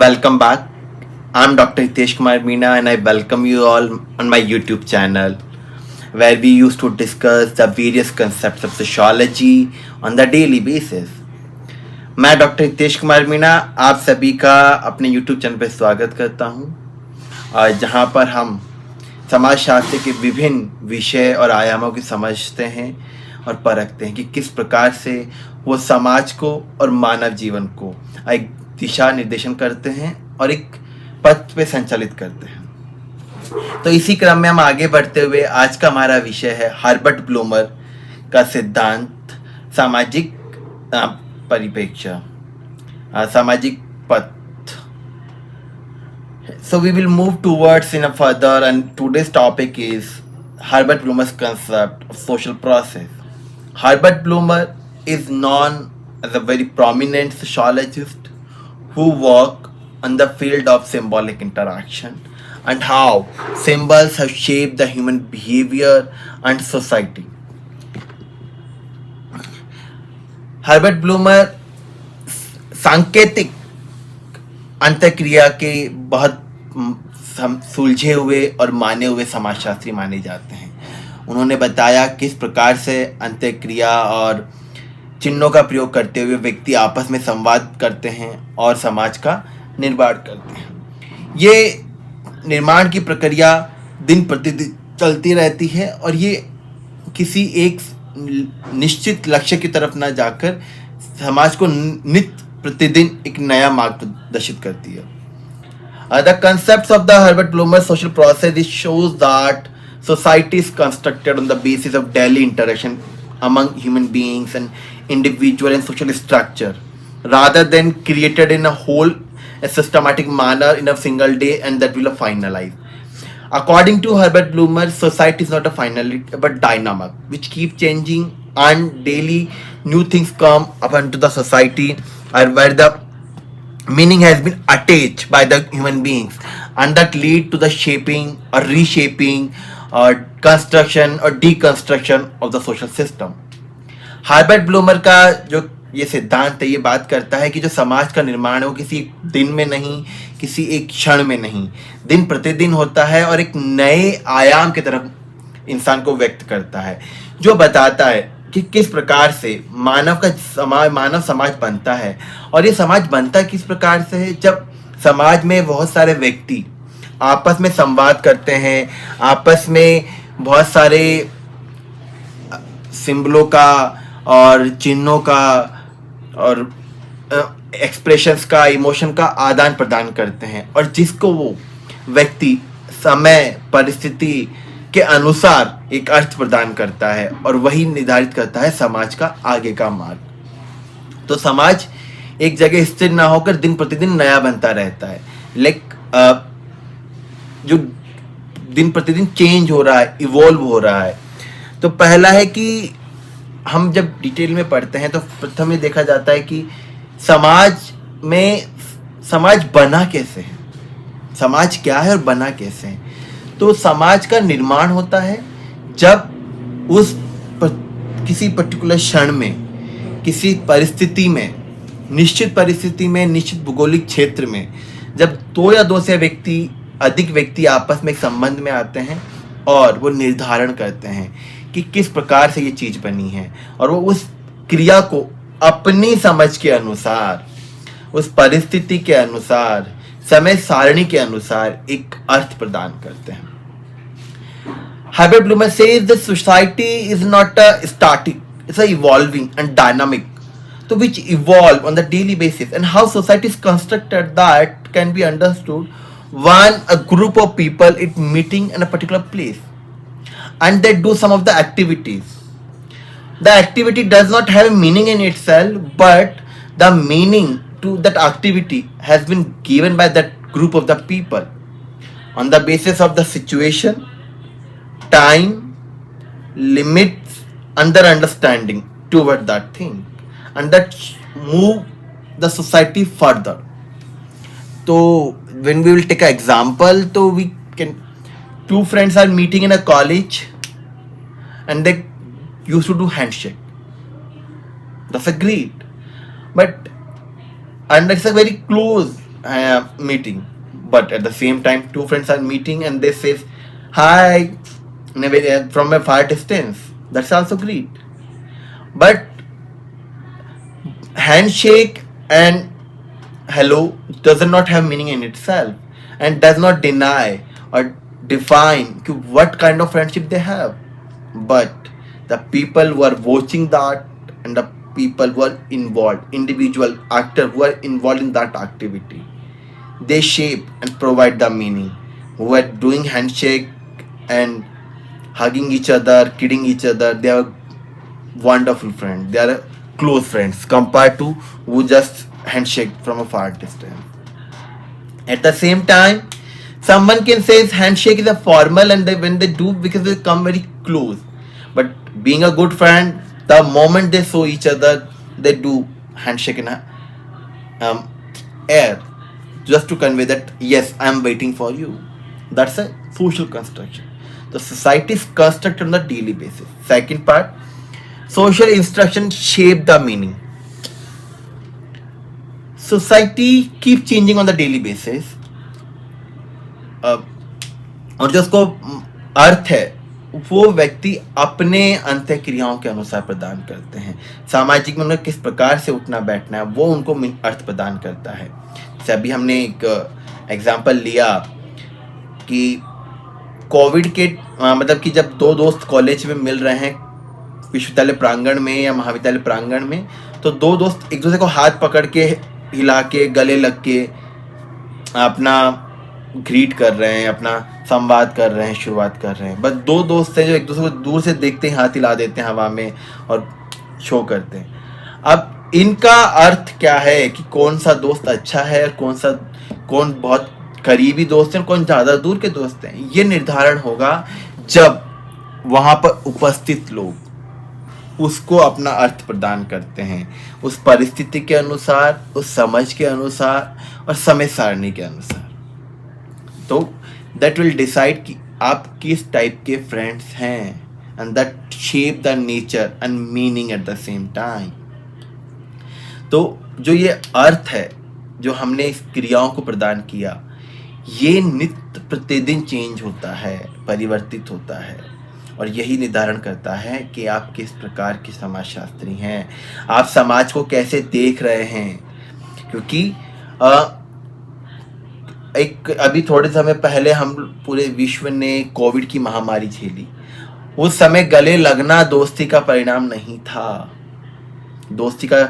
Welcome back. I'm Dr. Hitesh Kumar Meena and I welcome you all on my YouTube channel where we used to discuss the various concepts of sociology on the daily basis. मैं doctor Hitesh Kumar Meena आप सभी का अपने YouTube channel पर स्वागत करता हूं और जहां पर हम समाजशास्त्र के विभिन्न विषय और आयामों की समझते हैं और परखते हैं कि किस प्रकार से वो समाज को और मानव जीवन को एक दिशा निर्देशन करते हैं और एक पथ पे संचालित करते हैं। तो इसी क्रम में हम आगे बढ़ते हुए आज का हमारा विषय है हर्बर्ट ब्लूमर का सिद्धांत सामाजिक परिप्रेक्ष्य सामाजिक पथ। So we will move towards in a further and today's topic is Herbert Blumer's concept of social process. Herbert Blumer is known as a very prominent sociologist who work on the field of symbolic interaction and how symbols have shaped the human behavior and society. Herbert Blumer सांकेतिक अंतःक्रिया के बहुत सुलझे हुए और माने हुए समाजशास्त्री माने जाते हैं। उन्होंने बताया किस प्रकार से अंतःक्रिया और चिन्हों का प्रयोग करते हुए व्यक्ति आपस में संवाद करते हैं और समाज का निर्माण करते हैं। ये निर्माण की प्रक्रिया दिन प्रतिदिन चलती रहती है और ये किसी एक निश्चित लक्ष्य की तरफ ना जाकर समाज को नित्य प्रतिदिन एक नया मार्ग प्रदर्शित करती है। The concepts of the Herbert Blumer social process it shows that society is constructed on the basis of daily interaction among human beings and individual and social structure rather than created in a whole a systematic manner in a single day and that will finalize. According to Herbert Blumer, society is not a finality but dynamic which keep changing and daily new things come up into the society and where the meaning has been attached by the human beings and that lead to the shaping or reshaping or construction or deconstruction of the social system. हार्बर्ट bloomer का जो ये सिद्धांत है ये बात करता है कि जो समाज का निर्माण है वो किसी दिन में नहीं, किसी एक क्षण में नहीं, दिन प्रतिदिन होता है और एक नए आयाम की तरफ इंसान को व्यक्त करता है जो बताता है कि किस प्रकार से मानव समाज बनता है। और ये समाज बनता किस प्रकार से है जब समाज में बहुत सारे व्यक्ति आपस में संवाद करते हैं, आपस में बहुत सारे सिंबलों का और चिन्हों का और एक्सप्रेशंस का इमोशन का आदान प्रदान करते हैं और जिसको वो व्यक्ति समय परिस्थिति के अनुसार एक अर्थ प्रदान करता है और वही निर्धारित करता है समाज का आगे का मार्ग। तो समाज एक जगह स्थिर ना होकर दिन प्रतिदिन नया बनता रहता है। जो दिन प्रतिदिन चेंज हो रहा है, इवॉल्व हो रहा है। तो पहला है कि हम जब डिटेल में पढ़ते हैं तो प्रथम ये देखा जाता है कि समाज बना कैसे है, समाज क्या है और बना कैसे है। तो समाज का निर्माण होता है जब किसी पर्टिकुलर क्षण में, किसी परिस्थिति में, निश्चित परिस्थिति में, निश्चित भौगोलिक क्षेत्र में जब दो या दो से अधिक व्यक्ति आपस में एक संबंध में आते हैं और वो निर्धारण करते हैं कि किस प्रकार से ये चीज बनी है और वो उस क्रिया को अपनी समझ के अनुसार, उस परिस्थिति के अनुसार, समय सारणी के अनुसार एक अर्थ प्रदान करते हैं। Herbert Blumer says that society is not static, it's evolving and dynamic, so which evolve on the daily basis, and how society is constructed that can be understood when a group of people is meeting in a particular place and they do some of the activities. The activity does not have a meaning in itself, but the meaning to that activity has been given by that group of the people on the basis of the situation, time, limits and their understanding toward that thing and that move the society further. So when we will take an example, so we can, two friends are meeting in a college and they used to do handshake. That's a great, but and it's a very close meeting, but at the same time two friends are meeting and they say hi from a far distance. That's also great. But handshake and hello does not have meaning in itself and does not deny or define what kind of friendship they have. But the people who are watching that and the people who are involved, individual actor who are involved in that activity, they shape and provide the meaning. Who are doing handshake and hugging each other, kidding each other, they are wonderful friends. They are close friends compared to who just handshake from a far distance. At the same time, someone can say handshake is a formal and when they do because they come very close. But being a good friend, the moment they saw each other, they do handshake in air just to convey that yes, I am waiting for you. That's a social construction. The society is constructed on a daily basis. Second part, social instruction shape the meaning. Society keep changing on the daily basis. और जो उसको अर्थ है वो व्यक्ति अपने अंत क्रियाओं के अनुसार प्रदान करते हैं. सामाजिक में उन्हें किस प्रकार से उठना बैठना है वो उनको अर्थ प्रदान करता है. जैसे अभी हमने एक एग्जाम्पल लिया कि कोविड के मतलब कि जब दो दोस्त कॉलेज में मिल रहे हैं विश्वविद्यालय प्रांगण में या महाविद्यालय प्रांगण में, तो दो दोस्त एक दूसरे को हाथ पकड़ के हिला के गले लग के अपना ग्रीट कर रहे हैं, अपना संवाद कर रहे हैं, शुरुआत कर रहे हैं. बस दो दोस्त हैं जो एक दूसरे को दूर से देखते ही हाथ हिला देते हैं हवा में और शो करते हैं. अब इनका अर्थ क्या है कि कौन सा दोस्त अच्छा है और कौन बहुत करीबी दोस्त हैं, कौन ज़्यादा दूर के दोस्त हैं, ये निर्धारण होगा जब वहाँ पर उपस्थित लोग उसको अपना अर्थ प्रदान करते हैं उस परिस्थिति के अनुसार, उस समझ के अनुसार और समय सारणी के अनुसार. तो दैट विल डिसाइड कि आप किस टाइप के फ्रेंड्स हैं and that shape the nature and meaning at the same time. तो जो ये अर्थ है जो हमने इस क्रियाओं को प्रदान किया, ये नित्य प्रतिदिन चेंज होता है, परिवर्तित होता है और यही निर्धारण करता है कि आप किस प्रकार के समाजशास्त्री हैं, आप समाज को कैसे देख रहे हैं. क्योंकि एक अभी थोड़े समय पहले हम पूरे विश्व ने कोविड की महामारी झेली. उस समय गले लगना दोस्ती का परिणाम नहीं था, दोस्ती का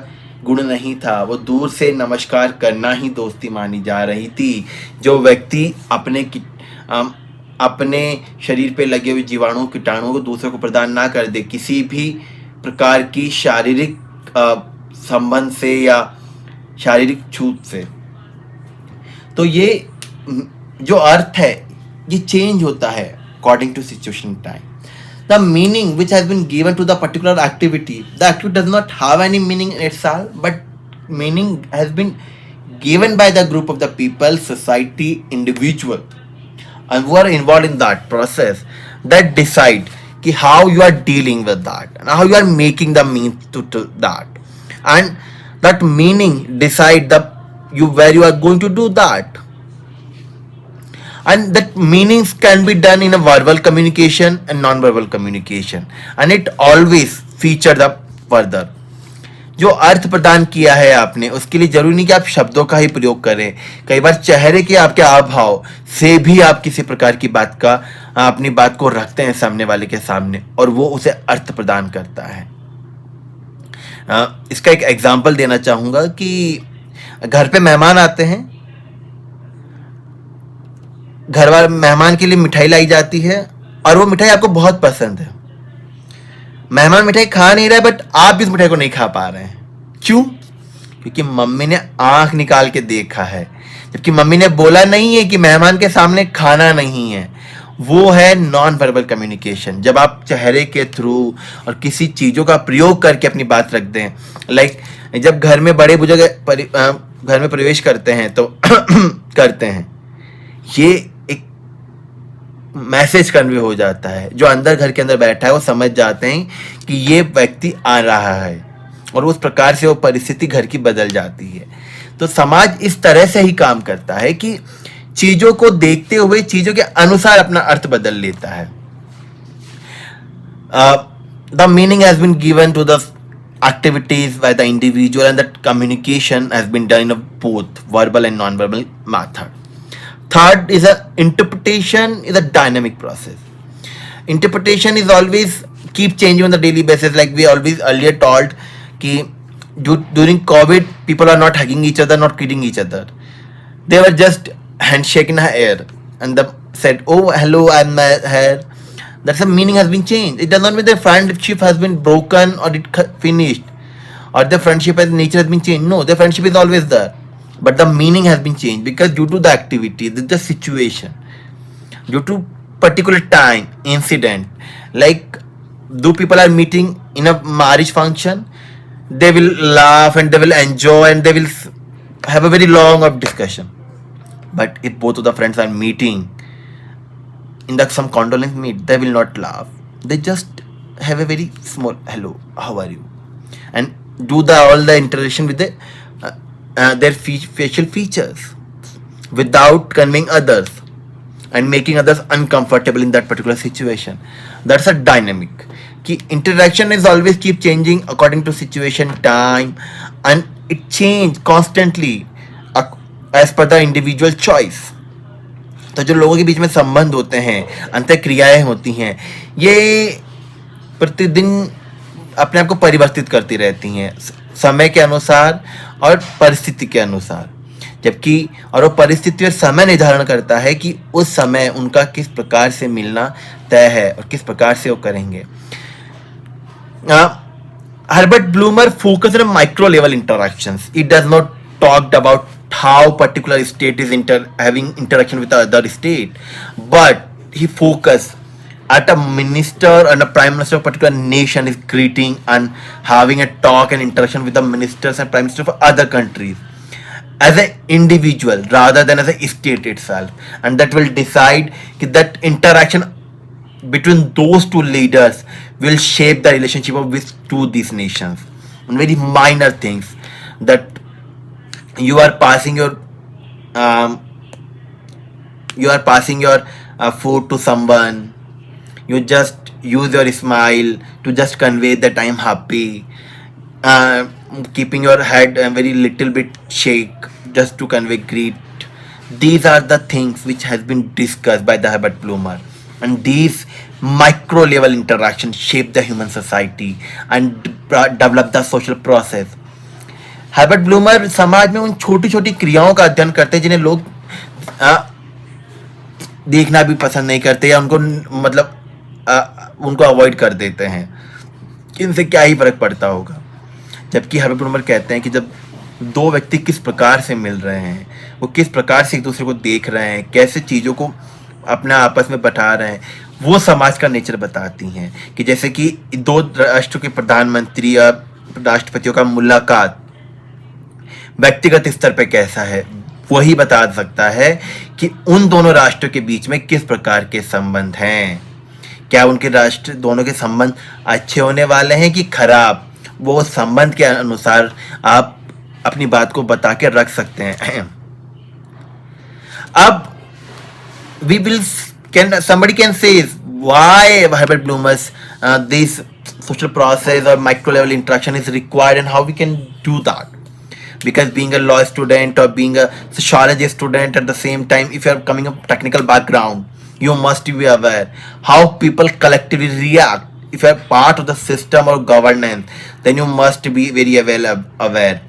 गुण नहीं था. वो दूर से नमस्कार करना ही दोस्ती मानी जा रही थी. जो व्यक्ति अपने शरीर पे लगे हुए जीवाणु कीटाणुओं को दूसरों को प्रदान ना कर दे किसी भी प्रकार की शारीरिक संबंध से या शारीरिक छूत से, तो ये जो अर्थ है ये चेंज होता है according to situation time. The meaning which has been given to the particular activity, the activity does not have any meaning in itself, but meaning has been given by the group of the people, society, individual, and who are involved in that process that decide कि how you are dealing with that and how you are making the means to that, and that meaning decide where you are going to do that. And that meanings can be done in a verbal communication and non-verbal communication, and it always feature the further. जो अर्थ प्रदान किया है आपने उसके लिए जरूरी नहीं कि आप शब्दों का ही प्रयोग करें. कई बार चेहरे के आपके हाव से भी आप किसी प्रकार की बात का अपनी बात को रखते हैं सामने वाले के सामने और वो उसे अर्थ प्रदान करता है. इसका एक एग्जाम्पल देना चाहूँगा कि घर पे मेहमान आते हैं, घर वाले मेहमान के लिए मिठाई लाई जाती है और वो मिठाई आपको बहुत पसंद है. मेहमान मिठाई खा नहीं रहा है बट आप भी इस मिठाई को नहीं खा पा रहे हैं. क्यों? क्योंकि मम्मी ने आंख निकाल के देखा है, जबकि मम्मी ने बोला नहीं है कि मेहमान के सामने खाना नहीं है. वो है नॉन वर्बल कम्युनिकेशन. जब आप चेहरे के थ्रू और किसी चीज़ों का प्रयोग करके अपनी बात रख दें, लाइक जब घर में बड़े बुजुर्ग घर में प्रवेश करते हैं तो करते हैं, ये एक मैसेज कन्वे हो जाता है. जो अंदर घर के अंदर बैठा है वो समझ जाते हैं कि ये व्यक्ति आ रहा है और उस प्रकार से वो परिस्थिति घर की बदल जाती है. तो समाज इस तरह से ही काम करता है कि चीजों को देखते हुए चीजों के अनुसार अपना अर्थ बदल लेता है. The meaning has been given to the activities by the individual, and that communication has been done in a both verbal and non-verbal method. Third is a interpretation is a dynamic process. Interpretation is always keep changing on the daily basis. Like we always earlier told कि during COVID people are not hugging each other, not greeting each other. They were just handshake in the air and the said, "Oh, hello, I'm here." That's the meaning has been changed. It does not mean the friendship has been broken or it finished, or the friendship and nature has been changed. No, the friendship is always there, but the meaning has been changed because due to the activity, the situation, due to particular time, incident. Like, do people are meeting in a marriage function, they will laugh and they will enjoy and they will have a very long of discussion. But if both of the friends are meeting in the some condolence meet, they will not laugh. They just have a very small hello, how are you, and do the all the interaction with their facial features without conveying others and making others uncomfortable in that particular situation. That's a dynamic. Ki interaction is always keep changing according to situation, time, and it change constantly as per the individual choice. तो जो लोगों के बीच में संबंध होते हैं, अंतःक्रियाएं होती हैं, ये प्रतिदिन अपने आप को परिवर्तित करती रहती हैं समय के अनुसार और परिस्थिति के अनुसार. जबकि और वो परिस्थिति और समय निर्धारण करता है कि उस समय उनका किस प्रकार से मिलना तय है और किस प्रकार से वो करेंगे. Herbert Blumer focused on micro level interactions. It does not talked about how particular state is having interaction with the other state, but he focused at a minister and a prime minister of a particular nation is greeting and having a talk and interaction with the ministers and prime minister of other countries as an individual rather than as a state itself, and that will decide that interaction between those two leaders will shape the relationship of with two these nations. And very minor things that you are passing your food to someone, you just use your smile to just convey that I am happy, keeping your head a very little bit shake just to convey greet. These are the things which has been discussed by the Herbert Blumer, and these micro level interactions shape the human society and develop the social process. Herbert bloomer समाज में उन छोटी छोटी क्रियाओं का अध्ययन करते हैं जिन्हें लोग देखना भी पसंद नहीं करते या उनको उनको अवॉइड कर देते हैं कि इनसे क्या ही फर्क पड़ता होगा. जबकि हर्बर्ट ब्लूमर कहते हैं कि जब दो व्यक्ति किस प्रकार से मिल रहे हैं, वो किस प्रकार से एक दूसरे को देख रहे हैं, कैसे चीज़ों को अपना आपस में बता रहे हैं, वो समाज का नेचर बताती हैं. कि जैसे कि दो राष्ट्र के प्रधानमंत्री या राष्ट्रपतियों का मुलाकात व्यक्तिगत स्तर पे कैसा है, वही बता सकता है कि उन दोनों राष्ट्रों के बीच में किस प्रकार के संबंध हैं. क्या उनके राष्ट्र दोनों के संबंध अच्छे होने वाले हैं कि खराब, वो संबंध के अनुसार आप अपनी बात को बता के रख सकते हैं. अब somebody can say why Herbert Blumer's this social process or micro level interaction is required and how we can do that. Because being a law student or being a sociology student at the same time, if you are coming from technical background, you must be aware how people collectively react. If you are part of the system or governance, then you must be very well aware.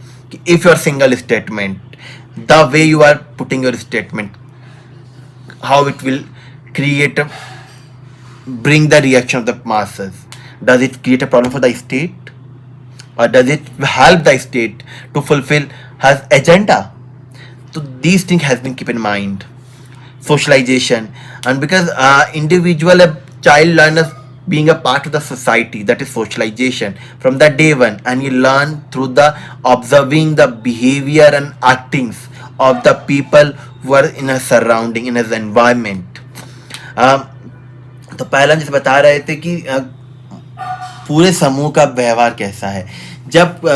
If your single statement, the way you are putting your statement, how it will bring the reaction of the masses. Does it create a problem for the state? Or does it help the state to fulfill her agenda? So these things has been kept in mind. Socialization, and because individual child learners being a part of the society, that is socialization from the day one, and you learn through the observing the behavior and actings of the people who are in a surrounding, in a environment. तो पहला जिस बता रहे थे कि पूरे समूह का व्यवहार कैसा है. जब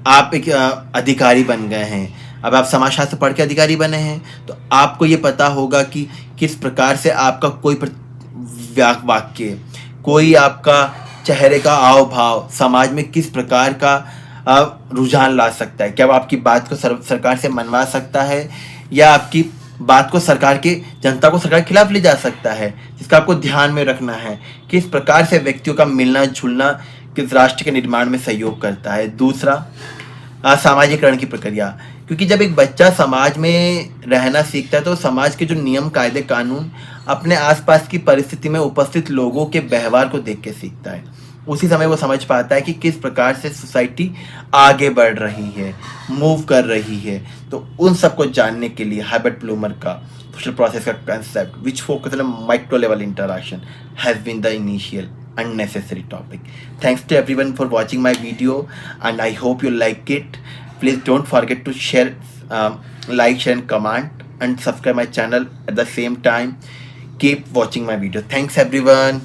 आप एक अधिकारी बन गए हैं, अब आप समाजशास्त्र पढ़ के अधिकारी बने हैं तो आपको ये पता होगा कि किस प्रकार से आपका कोई वाक्य, कोई आपका चेहरे का हाव भाव समाज में किस प्रकार का रुझान ला सकता है। क्या वो आपकी बात को सरकार से मनवा सकता है या आपकी बात को सरकार के जनता को सरकार के खिलाफ ले जा सकता है, जिसका आपको ध्यान में रखना है। किस प्रकार से व्यक्तियों का मिलना जुलना किस राष्ट्र के निर्माण में सहयोग करता है। दूसरा, सामाजिकरण की प्रक्रिया, क्योंकि जब एक बच्चा समाज में रहना सीखता है तो समाज के जो नियम कायदे कानून अपने आसपास की परिस्थिति में उपस्थित लोगों के व्यवहार को देख के सीखता है। उसी समय वो समझ पाता है कि किस प्रकार से सोसाइटी आगे बढ़ रही है, मूव कर रही है। तो उन सबको जानने के लिए हर्बर्ट ब्लूमर का सोशल प्रोसेस का concept which focus on micro level interaction has been the initial unnecessary topic. Thanks to everyone for watching my video and I hope you like it. Please don't forget to share, like, share and comment and subscribe my channel at the same time. Keep watching my video. Thanks everyone.